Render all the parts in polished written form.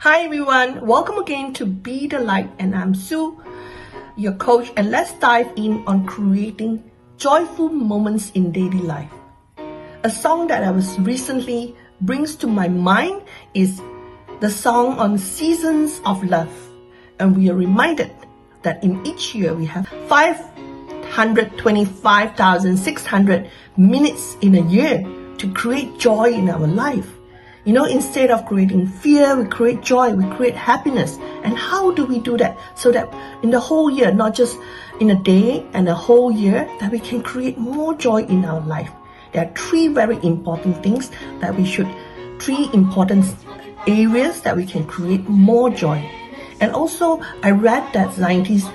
Hi everyone, welcome again to Be the Light, and I'm Sue, your coach, and let's dive in on creating joyful moments in daily life. A song that I was recently brings to my mind is the song on seasons of love, and we are reminded that in each year we have 525,600 minutes in a year to create joy in our life. Instead of creating fear, we create joy, we create happiness. And how do we do that? So that in the whole year, not just in a day and a whole year, that we can create more joy in our life. There are three important areas that we can create more joy. And also, I read that scientists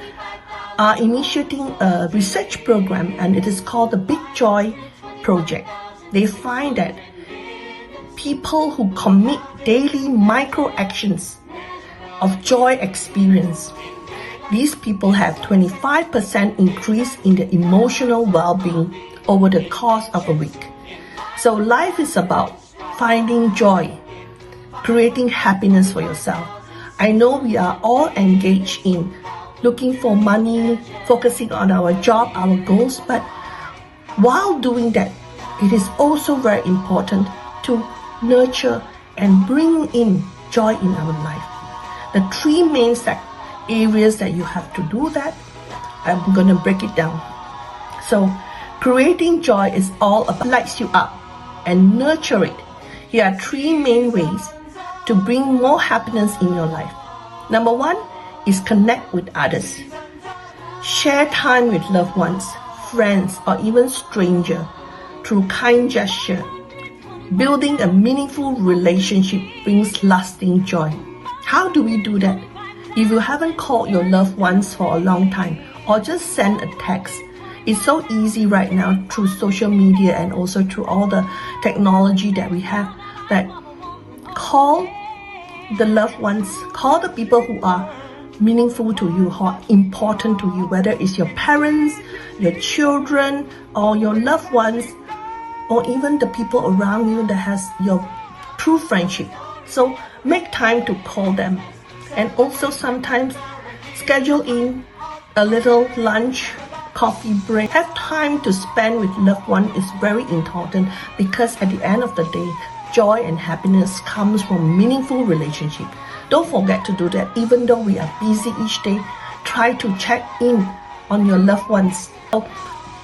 are initiating a research program, and it is called the Big Joy Project. They find that people who commit daily micro actions of joy experience, these people have 25% increase in their emotional well-being over the course of a week. So life is about finding joy, creating happiness for yourself. I know we are all engaged in looking for money, focusing on our job, our goals, but while doing that, it is also very important to nurture and bring in joy in our life. The three main areas that you have to do that, I'm going to break it down. So creating joy is all about lights you up and nurture it. Here are three main ways to bring more happiness in your life. Number one is connect with others. Share time with loved ones, friends, or even strangers through kind gesture. Building a meaningful relationship brings lasting joy. How do we do that? If you haven't called your loved ones for a long time, or just send a text, it's so easy right now through social media and also through all the technology that we have, that call the loved ones, call the people who are meaningful to you, who are important to you, whether it's your parents, your children, or your loved ones, or even the people around you that has your true friendship. So make time to call them, and also sometimes schedule in a little lunch, coffee break. Have time to spend with loved one is very important, because at the end of the day, joy and happiness comes from meaningful relationship. Don't forget to do that. Even though we are busy each day, try to check in on your loved ones. So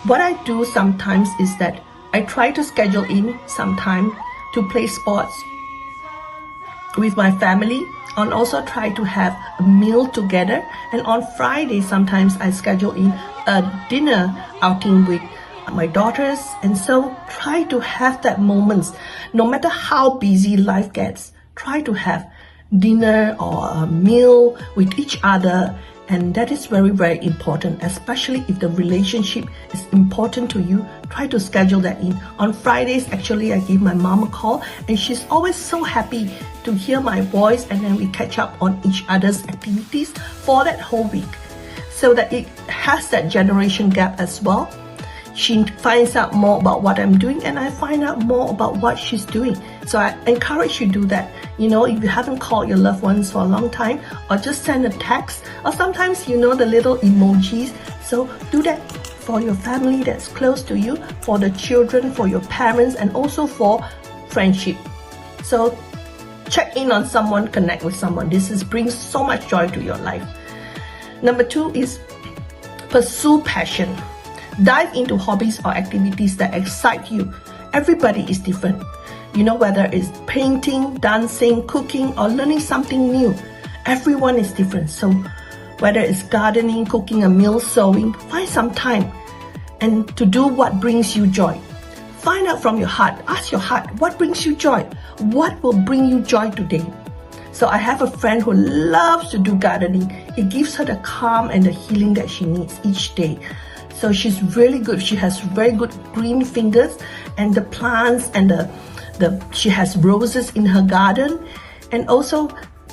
what I do sometimes is that I try to schedule in some time to play sports with my family, and also try to have a meal together. And on Friday, sometimes I schedule in a dinner outing with my daughters. And so try to have that moments. No matter how busy life gets, try to have dinner or a meal with each other. And that is very important, especially if the relationship is important to you. Try to schedule that in. On Fridays, actually, I give my mom a call, and she's always so happy to hear my voice, and then we catch up on each other's activities for that whole week, so that it has that generation gap as well. She finds out more about what I'm doing, and I find out more about what she's doing. So I encourage you to do that. If you haven't called your loved ones for a long time, or just send a text, or sometimes the little emojis. So do that for your family that's close to you, for the children, for your parents, and also for friendship. So check in on someone, connect with someone. This brings so much joy to your life. Number two is pursue passion. Dive into hobbies or activities that excite you. Everybody is different. Whether it's painting, dancing, cooking, or learning something new. Everyone is different. So whether it's gardening, cooking a meal, sewing, find some time and to do what brings you joy. Find out from your heart. Ask your heart, what brings you joy? What will bring you joy today? So I have a friend who loves to do gardening. It gives her the calm and the healing that she needs each day. So she's really good. She has very good green fingers, and the plants and she has roses in her garden. And also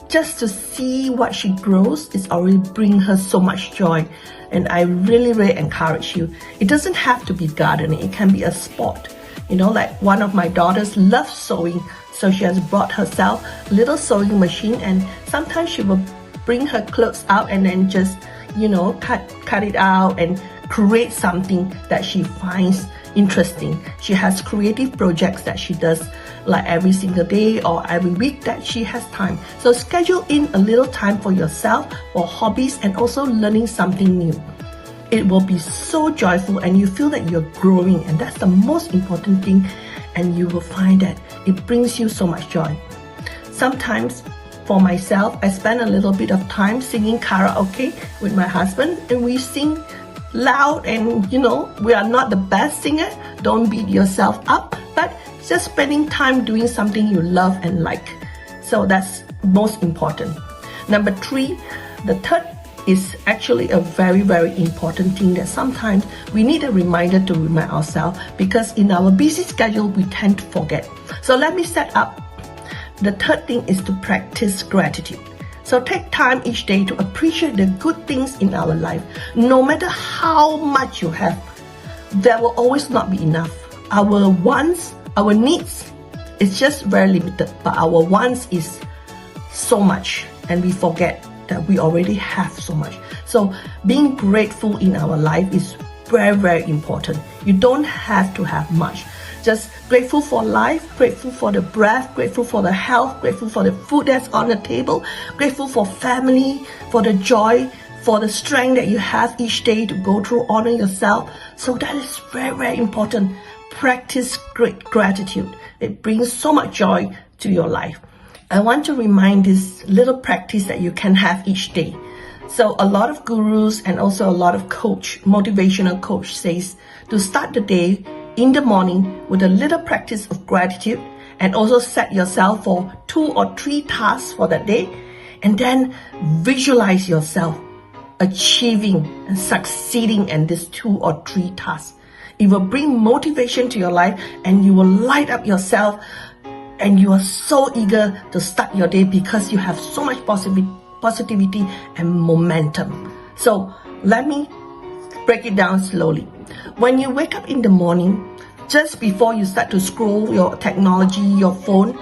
just to see what she grows is already bring her so much joy. And I really encourage you. It doesn't have to be gardening. It can be a sport. Like one of my daughters loves sewing. So she has brought herself a little sewing machine, and sometimes she will bring her clothes out and then just, cut it out and create something that she finds interesting. She has creative projects that she does like every single day or every week that she has time. So schedule in a little time for yourself, for hobbies, and also learning something new. It will be so joyful and you feel that you're growing, and that's the most important thing, and you will find that it brings you so much joy. Sometimes for myself, I spend a little bit of time singing karaoke with my husband, and we sing loud, and we are not the best singer. Don't beat yourself up, but just spending time doing something you love and like. So that's most important. Number 3, the third is actually a very, very important thing that sometimes we need a reminder to remind ourselves, because in our busy schedule, we tend to forget. So let me set up. The third thing is to practice gratitude. So take time each day to appreciate the good things in our life. No matter how much you have, there will always not be enough. Our wants, our needs, it's just very limited, but our wants is so much, and we forget that we already have so much. So being grateful in our life is very, very important. You don't have to have much. Just grateful for life, grateful for the breath, grateful for the health, grateful for the food that's on the table, grateful for family, for the joy, for the strength that you have each day to go through, honor yourself. So that is very, very important. Practice great gratitude. It brings so much joy to your life. I want to remind this little practice that you can have each day. So a lot of gurus and also a lot of motivational coach says to start the day in the morning with a little practice of gratitude, and also set yourself for 2 or 3 tasks for that day, and then visualize yourself achieving and succeeding in these 2 or 3 tasks. It will bring motivation to your life, and you will light up yourself, and you are so eager to start your day because you have so much positivity and momentum. So let me break it down slowly. When you wake up in the morning, just before you start to scroll your technology, your phone,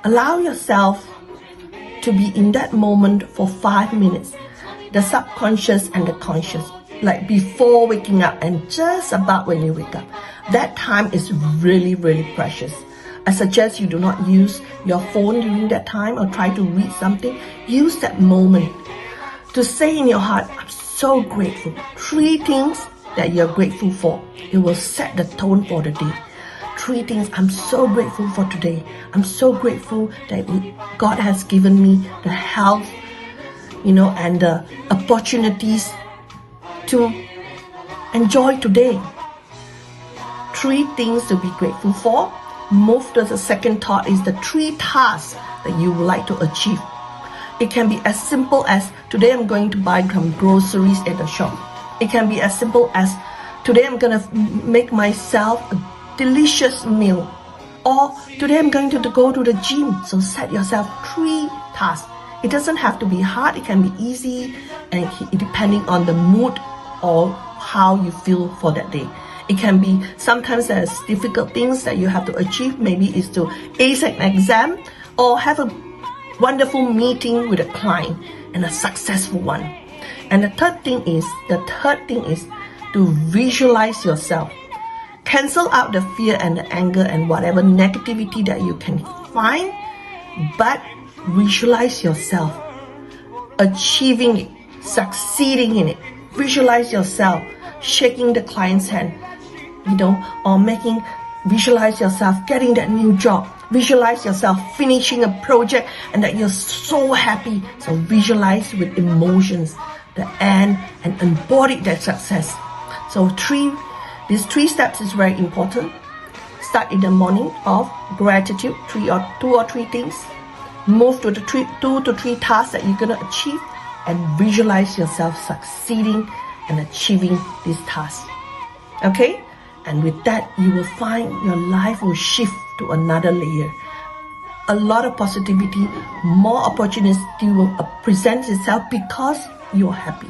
allow yourself to be in that moment for 5 minutes. The subconscious and the conscious, like before waking up and just about when you wake up. That time is really, really precious. I suggest you do not use your phone during that time or try to read something. Use that moment to say in your heart, I'm so grateful. 3 things that you're grateful for. It will set the tone for the day. 3 things I'm so grateful for today. I'm so grateful that God has given me the health, and the opportunities to enjoy today. 3 things to be grateful for. Move to the second thought is the 3 tasks that you would like to achieve. It can be as simple as today I'm going to buy some groceries at the shop. It can be as simple as today I'm going to make myself a delicious meal. Or today I'm going to go to the gym. So set yourself 3 tasks. It doesn't have to be hard. It can be easy, and depending on the mood or how you feel for that day. It can be sometimes there's difficult things that you have to achieve. Maybe it's to ace an exam or have a wonderful meeting with a client and a successful one. And the third thing is to visualize yourself. Cancel out the fear and the anger and whatever negativity that you can find, but visualize yourself achieving it, succeeding in it. Visualize yourself shaking the client's hand, or visualize yourself getting that new job. Visualize yourself finishing a project and that you're so happy. So visualize with emotions the end and embody that success. So these 3 steps is very important. Start in the morning of gratitude, 2 or 3 things. Move to the 2 to 3 tasks that you're going to achieve, and visualize yourself succeeding and achieving these tasks. Okay? And with that, you will find your life will shift to another layer. A lot of positivity, more opportunity will present itself because you're happy.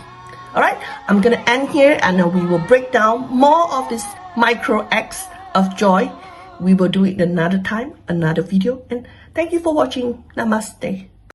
Alright, I'm gonna end here, and we will break down more of this micro acts of joy We will do it another time, another video. And thank you for watching. Namaste.